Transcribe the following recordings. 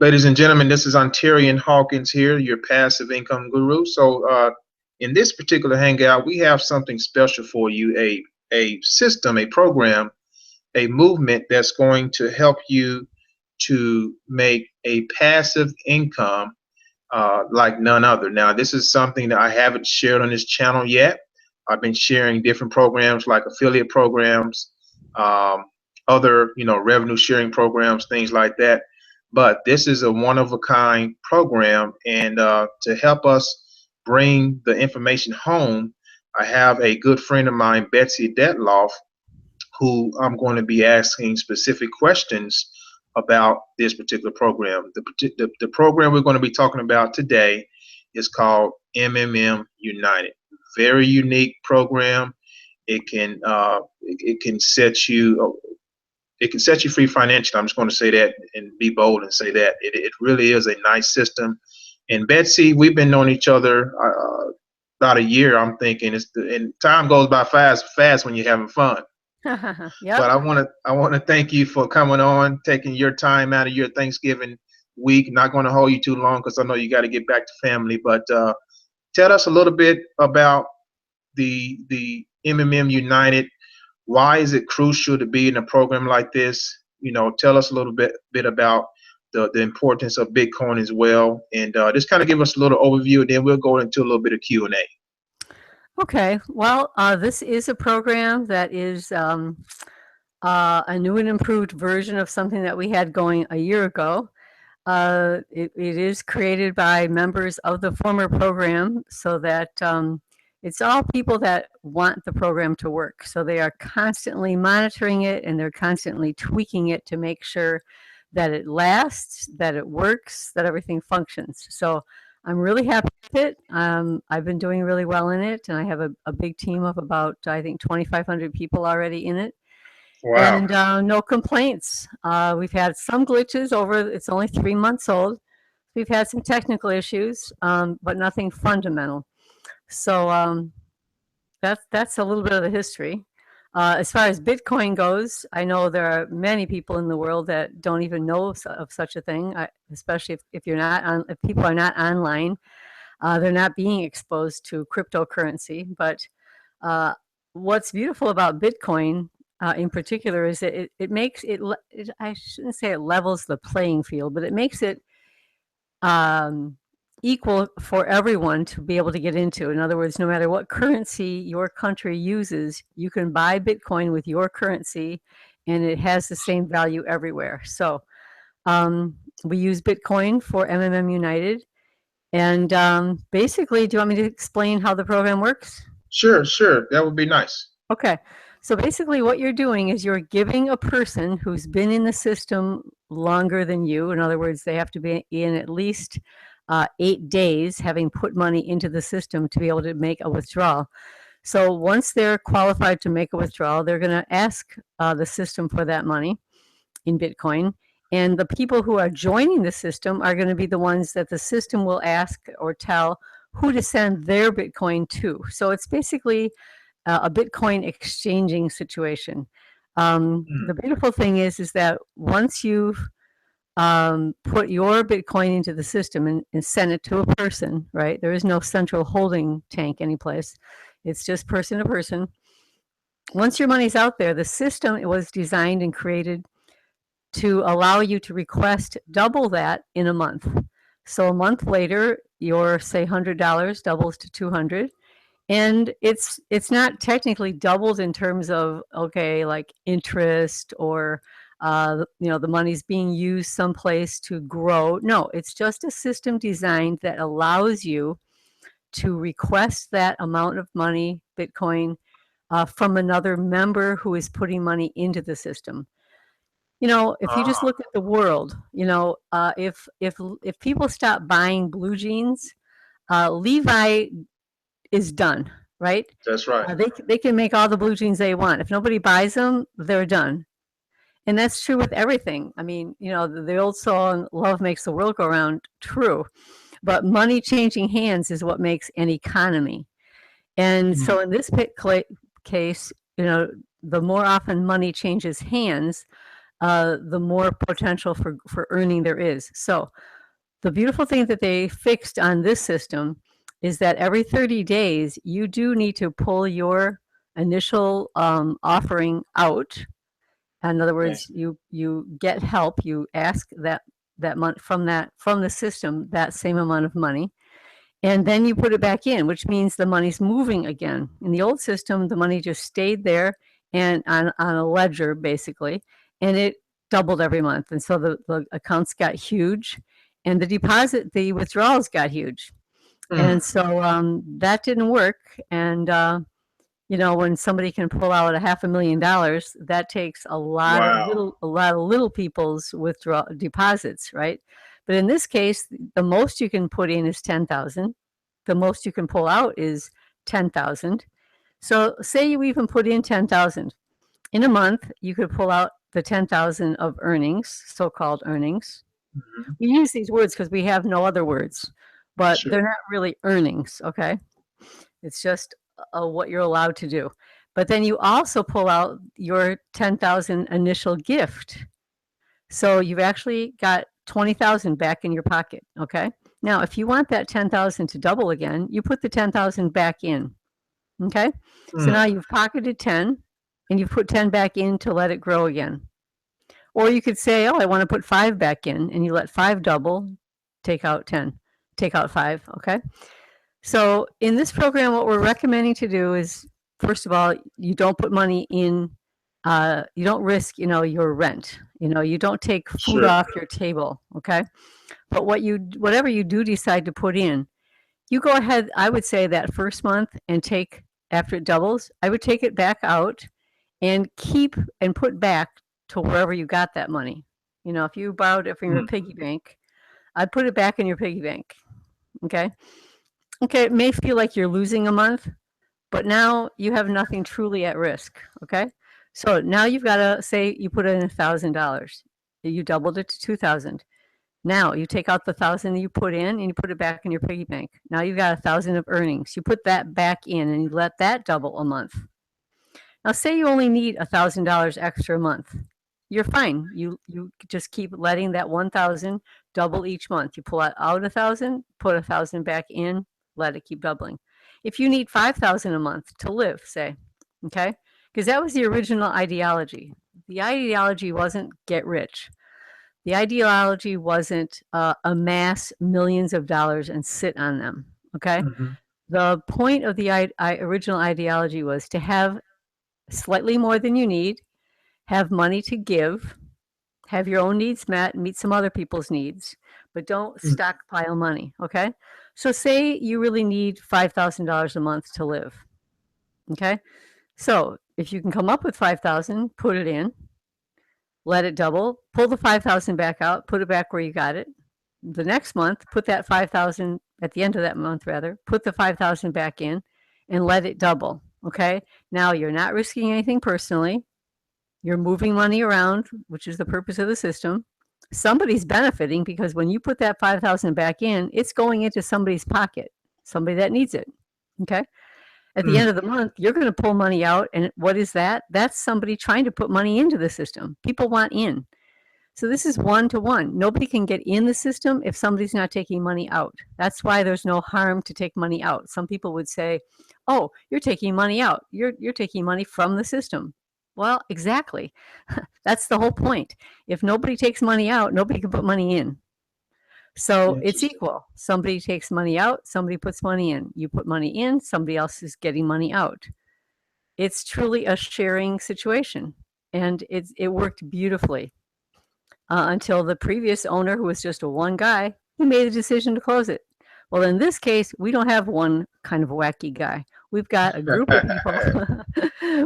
Ladies and gentlemen, this is Ontarian Hawkins here, your passive income guru. In this particular hangout, we have something special for you, a system, a program, a movement that's going to help you to make a passive income like none other. Now, this is something that I haven't shared on this channel yet. I've been sharing different programs like affiliate programs, other, revenue sharing programs, things like that. But this is a one-of-a-kind program, and to help us bring the information home, I have a good friend of mine, Betsy Detloff, who I'm going to be asking specific questions about this particular program. The program we're going to be talking about today is called MMM United. Very unique program. It can set you free financially. I'm just going to say that and be bold and say that it really is a nice system. And Betsy, we've been knowing each other about a year. I'm thinking and time goes by fast when you're having fun. Yep. But I want to thank you for coming on, taking your time out of your Thanksgiving week. Not going to hold you too long because I know you got to get back to family. But tell us a little bit about the MMM United. Why is it crucial to be in a program like this? Tell us a little bit about the importance of Bitcoin as well, and just kind of give us a little overview, and then we'll go into a little bit of Q&A. Okay. Well, this is a program that is a new and improved version of something that we had going a year ago. It is created by members of the former program, so that it's all people that want the program to work. So they are constantly monitoring it, and they're constantly tweaking it to make sure that it lasts, that it works, that everything functions. So I'm really happy with it. I've been doing really well in it, and I have a big team of about, I think, 2,500 people already in it. Wow. And no complaints. We've had some glitches it's only 3 months old. We've had some technical issues, but nothing fundamental. So that's a little bit of the history. As far as Bitcoin goes, I know there are many people in the world that don't even know of such a thing, especially if people are not online. They're not being exposed to cryptocurrency. But what's beautiful about Bitcoin in particular is that it makes it, I shouldn't say it levels the playing field, but it makes it equal for everyone to be able to get into. In other words, no matter what currency your country uses, you can buy Bitcoin with your currency, and it has the same value everywhere. So we use Bitcoin for MMM United. And basically, do you want me to explain how the program works? Sure. That would be nice. Okay. So basically what you're doing is you're giving a person who's been in the system longer than you. In other words, they have to be in at least 8 days having put money into the system to be able to make a withdrawal. So once they're qualified to make a withdrawal, they're going to ask the system for that money in Bitcoin. And the people who are joining the system are going to be the ones that the system will ask or tell who to send their Bitcoin to. So it's basically a Bitcoin exchanging situation. The beautiful thing is that once you've put your Bitcoin into the system and send it to a person, right? There is no central holding tank anyplace. It's just person to person. Once your money's out there, the system was designed and created to allow you to request double that in a month. So a month later, your, say, $100 doubles to $200. And it's not technically doubled in terms of, okay, like interest or, the money's being used someplace to grow. No, it's just a system designed that allows you to request that amount of money, Bitcoin, from another member who is putting money into the system. If you just look at the world, if people stop buying blue jeans, Levi is done, right? That's right. They can make all the blue jeans they want. If nobody buys them, they're done. And that's true with everything. I mean, the old song, love makes the world go round, true. But money changing hands is what makes an economy. And so in this case, the more often money changes hands, the more potential for earning there is. So the beautiful thing that they fixed on this system is that every 30 days, you do need to pull your initial offering out. In other words, you get help. You ask that month from the system that same amount of money, and then you put it back in, which means the money's moving again. In the old system, the money just stayed there and on a ledger basically, and it doubled every month, and so the accounts got huge, and the withdrawals got huge, and so that didn't work, and when somebody can pull out $500,000, that takes a lot of little people's deposits, right? But in this case, the most you can put in is 10,000. The most you can pull out is 10,000. So say you even put in 10,000. In a month, you could pull out the 10,000 of earnings, so-called earnings. We use these words because we have no other words, but they're not really earnings, okay? It's just what you're allowed to do. But then you also pull out your 10,000 initial gift. So you've actually got 20,000 back in your pocket, okay? Now, if you want that 10,000 to double again, you put the 10,000 back in, okay? So now you've pocketed 10 and you put 10 back in to let it grow again. Or you could say, oh, I want to put 5 back in, and you let 5 double, take out 10, take out 5, okay? So in this program, what we're recommending to do is, first of all, you don't put money in, you don't risk, your rent. You don't take food off your table, okay? But whatever you do decide to put in, you go ahead, I would say that first month and after it doubles, I would take it back out and keep and put back to wherever you got that money. If you borrowed it from your piggy bank, I'd put it back in your piggy bank, okay? Okay, it may feel like you're losing a month, but now you have nothing truly at risk, okay? So now you've got to say you put in $1,000. You doubled it to 2,000. Now you take out the 1,000 you put in and you put it back in your piggy bank. Now you've got 1,000 of earnings. You put that back in and you let that double a month. Now say you only need $1,000 extra a month. You're fine. You just keep letting that 1,000 double each month. You pull out 1,000, put 1,000 back in, let it keep doubling. If you need 5,000 a month to live, say, okay? Because that was the original ideology. The ideology wasn't get rich. The ideology wasn't amass millions of dollars and sit on them, okay? The point of the original ideology was to have slightly more than you need, have money to give, have your own needs met, meet some other people's needs, but don't stockpile money, okay? So say you really need $5,000 a month to live, okay? So if you can come up with 5,000, put it in, let it double, pull the 5,000 back out, put it back where you got it. The next month, put that 5,000 at the end of that month, rather, put the 5,000 back in and let it double, okay? Now you're not risking anything personally. You're moving money around, which is the purpose of the system. Somebody's benefiting because when you put that 5,000 back in, it's going into somebody's pocket, somebody that needs it, okay? At the end of the month, you're going to pull money out, and what is that? That's somebody trying to put money into the system. People want in. So this is one-to-one. Nobody can get in the system if somebody's not taking money out. That's why there's no harm to take money out. Some people would say, oh, you're taking money out. You're taking money from the system. Well, exactly. That's the whole point. If nobody takes money out, nobody can put money in. So it's equal. Somebody takes money out, somebody puts money in. You put money in, somebody else is getting money out. It's truly a sharing situation, and it worked beautifully until the previous owner, who was just a one guy, he made a decision to close it. Well, in this case, we don't have one kind of wacky guy. We've got a group of people.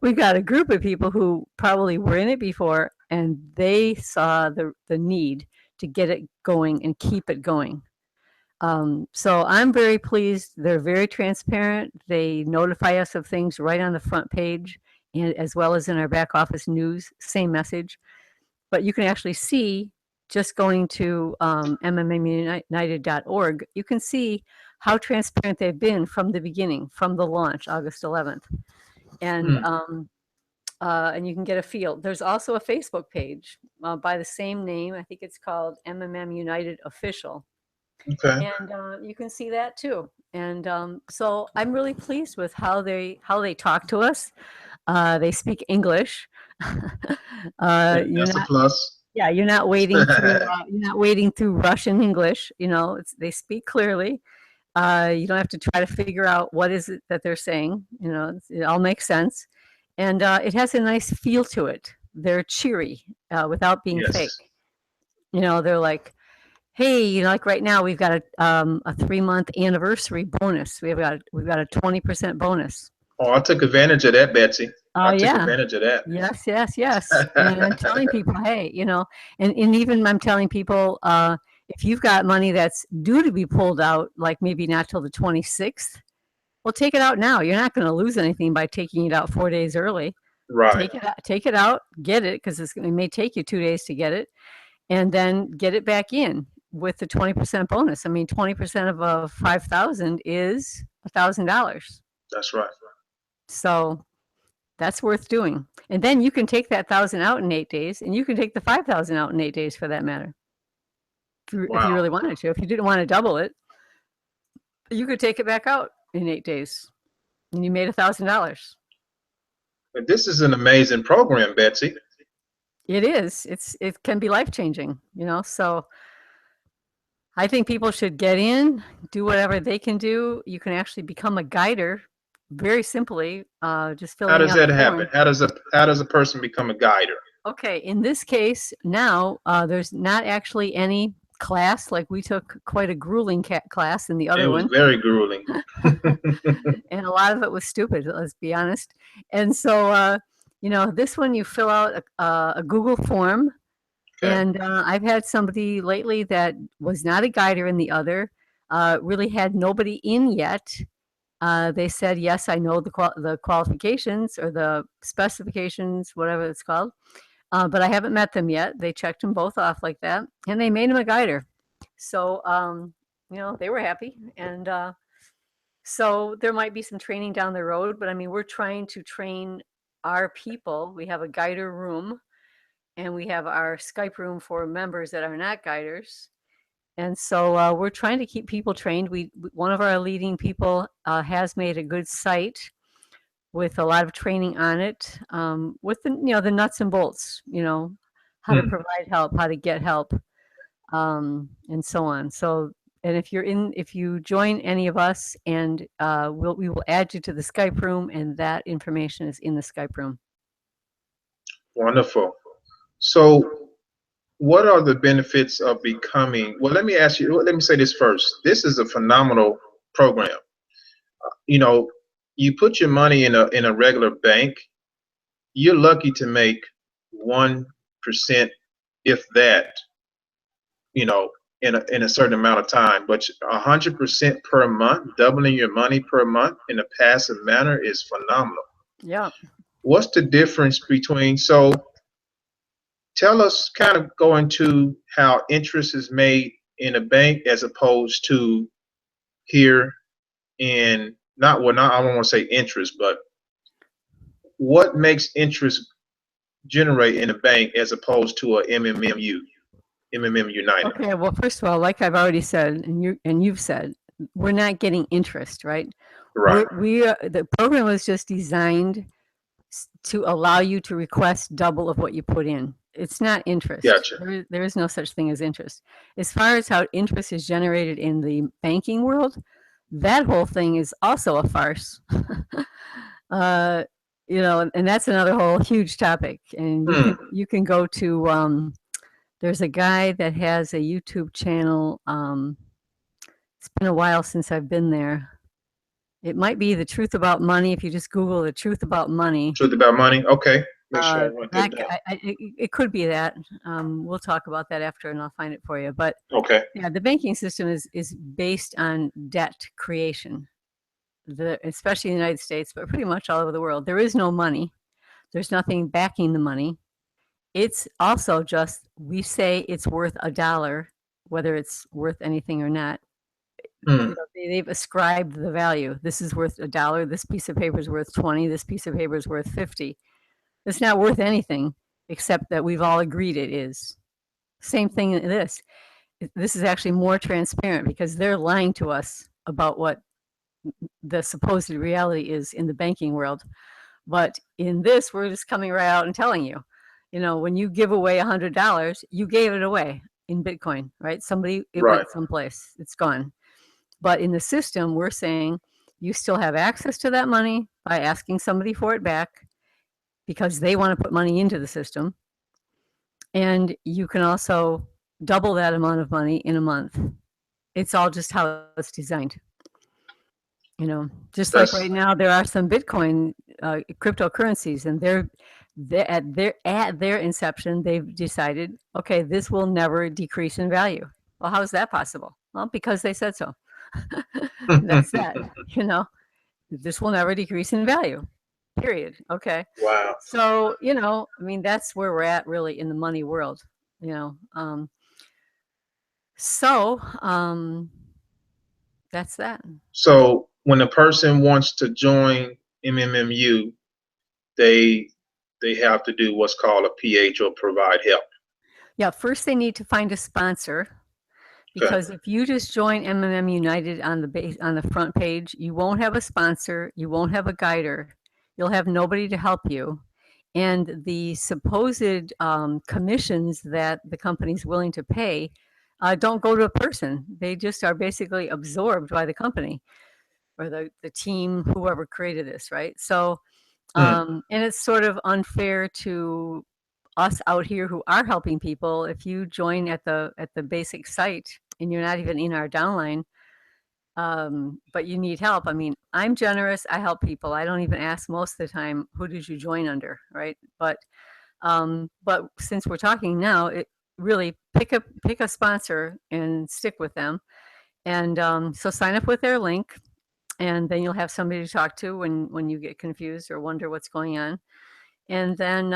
We've got a group of people who probably were in it before, and they saw the need to get it going and keep it going. So I'm very pleased. They're very transparent. They notify us of things right on the front page, and as well as in our back office news, same message. But you can actually see, just going to mmmunited.org, you can see how transparent they've been from the beginning, from the launch, August 11th. And and you can get a feel. There's also a Facebook page by the same name. I think it's called MMM United Official. Okay. And you can see that too. And so I'm really pleased with how they talk to us. They speak English. You're That's a not, plus. yeah, you're not wading through Russian English. You know, they speak clearly. You don't have to try to figure out what is it that they're saying. You know, it all makes sense, and it has a nice feel to it. They're cheery without being fake. Yes. You know, they're like, hey, you know, like right now we've got a 3-month anniversary bonus. We've got a 20% bonus. Oh, I took advantage of that, Betsy. Oh I took yeah. advantage of that. Yes, yes, yes. And I'm telling people, hey, you know, and even I'm telling people, if you've got money that's due to be pulled out, like maybe not till the 26th, well, take it out now. You're not going to lose anything by taking it out 4 days early. Right. Take it out, get it, because it may take you 2 days to get it, and then get it back in with the 20% bonus. I mean, 20% of 5,000 is $1,000. That's right. So that's worth doing. And then you can take that 1,000 out in 8 days, and you can take the 5,000 out in 8 days for that matter. If you Wow. really wanted to. If you didn't want to double it, you could take it back out in 8 days, and you made $1,000. But this is an amazing program, Betsy. It is. It can be life changing, you know. So I think people should get in, do whatever they can do. You can actually become a guider very simply, just filling How does out that a happen? form. How does a person become a guider? Okay, in this case, now there's not actually any class. Like we took quite a grueling class in the It other was one, very grueling. and a lot of it was stupid. Let's be honest. And so, you know, this one you fill out a Google form, Okay. and I've had somebody lately that was not a guider in the other, really had nobody in yet. They said, yes, I know the qualifications or the specifications, whatever it's called. But I haven't met them yet. They checked them both off like that, and they made him a guider. So, you know, they were happy. And so there might be some training down the road, but I mean, we're trying to train our people. We have a guider room, and we have our Skype room for members that are not guiders. And so we're trying to keep people trained. One of our leading people has made a good site with a lot of training on it, with the nuts and bolts, you know, how to provide help, how to get help, and so on. So, and if you join any of us, and we will add you to the Skype room, and that information is in the Skype room. Wonderful. So, what are the benefits of becoming? Well, let me ask you. Let me say this first. This is a phenomenal program. You know, you put your money in a regular bank, you're lucky to make 1%, if that, you know, in a certain amount of time. But 100% per month, doubling your money per month in a passive manner is phenomenal. Yeah. What's the difference between? So tell us, kind of go into how interest is made in a bank as opposed to here in not I don't want to say interest, but what makes interest generate in a bank as opposed to a MMM United? Okay. Well, first of all, like I've already said, and you've said, we're not getting interest, right? Right. The program was just designed to allow you to request double of what you put in. It's not interest. Gotcha. There is no such thing as interest. As far as how interest is generated in the banking world, that whole thing is also a farce. You know, and that's another whole huge topic. And you can go to there's a guy that has a YouTube channel. It's been a while since I've been there. It might be The Truth About Money. If you just Google The Truth About Money. Truth About Money. Okay. Make sure I write that down. It could be that. We'll talk about that after, and I'll find it for you. But okay. Yeah, the banking system is based on debt creation, especially in the United States, but pretty much all over the world. There is no money. There's nothing backing the money. It's also just, we say it's worth $1, whether it's worth anything or not. You know, they've ascribed the value. This is worth $1. This piece of paper is worth 20. This piece of paper is worth 50. It's not worth anything except that we've all agreed it is. Same thing in this. This is actually more transparent because they're lying to us about what the supposed reality is in the banking world. But in this, we're just coming right out and telling you, when you give away $100, you gave it away in Bitcoin, right? It Right. went someplace, it's gone. But in the system, we're saying you still have access to that money by asking somebody for it back because they want to put money into the system. And you can also double that amount of money in a month. It's all just how it's designed. Just like right now, there are some Bitcoin cryptocurrencies, and at their inception, they've decided, okay, this will never decrease in value. Well, how is that possible? Well, because they said so. That's that. This will never decrease in value. Period. Okay. Wow. So that's where we're at, really, in the money world. That's that. So when a person wants to join MMMU, they have to do what's called a PH or provide help. Yeah, first they need to find a sponsor, because if you just join MMM United on the front page, you won't have a sponsor, you won't have a guider, you'll have nobody to help you, and the supposed commissions that the company's willing to pay don't go to a person. They just are basically absorbed by the company or the team, whoever created this, right? So, and it's sort of unfair to us out here who are helping people. If you join at the basic site and you're not even in our downline, but you need help. I mean, I'm generous. I help people. I don't even ask most of the time, who did you join under, right? But since we're talking now, it really pick a sponsor and stick with them. And so sign up with their link, and then you'll have somebody to talk to when you get confused or wonder what's going on. And then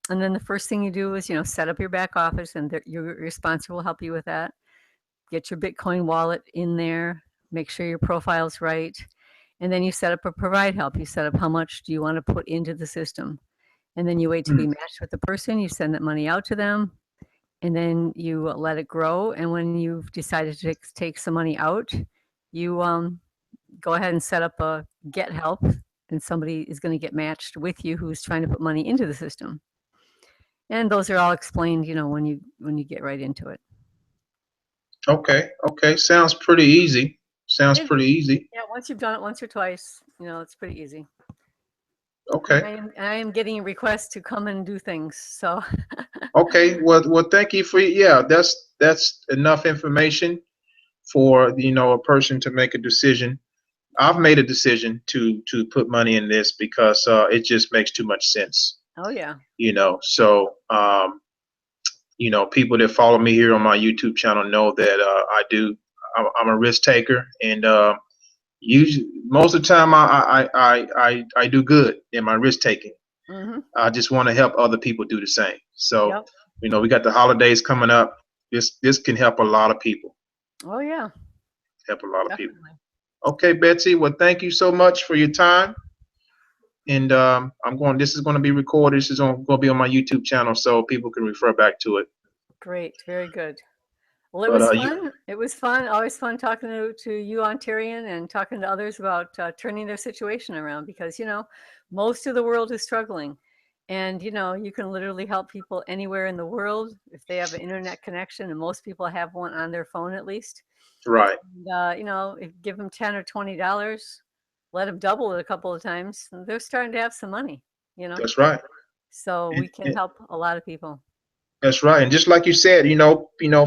the first thing you do is, set up your back office, and your sponsor will help you with that. Get your Bitcoin wallet in there, make sure your profile's right. And then you set up a provide help. You set up how much do you want to put into the system. And then you wait to be matched with the person. You send that money out to them, and then you let it grow. And when you've decided to take some money out, you go ahead and set up a get help, and somebody is going to get matched with you who's trying to put money into the system. And those are all explained, when you get right into it. Okay. Sounds pretty easy. Yeah, once you've done it once or twice, it's pretty easy. Okay. I am getting requests to come and do things, so. Okay. Well, thank you for, that's enough information for, a person to make a decision. I've made a decision to put money in this because it just makes too much sense. Oh yeah. So people that follow me here on my YouTube channel know that I'm a risk taker, and usually most of the time I do good in my risk taking. I just want to help other people do the same. So we got the holidays coming up. This can help a lot of people. Oh yeah. Help a lot of people. Okay, Betsy. Well, thank you so much for your time. And this is going to be recorded. This is going to be on my YouTube channel, so people can refer back to it. Great. Very good. Well, it was fun. It was fun. Always fun talking to you, Ontarian, and talking to others about turning their situation around, because, most of the world is struggling. And, you can literally help people anywhere in the world if they have an internet connection, and most people have one on their phone at least. Right. And, if give them $10 or $20, let them double it a couple of times, and they're starting to have some money, That's right. So we can help a lot of people. That's right. And just like you said,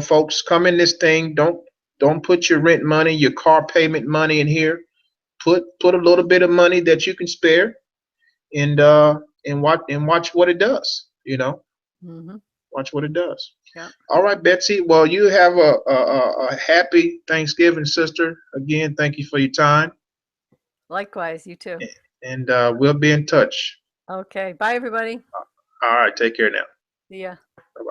folks, come in this thing. Don't put your rent money, your car payment money in here. Put a little bit of money that you can spare, and watch what it does. Watch what it does. Yeah. All right, Betsy. Well, you have a happy Thanksgiving, sister. Again, thank you for your time. Likewise, you too. And we'll be in touch. Okay. Bye, everybody. All right. Take care now. See ya. Bye-bye.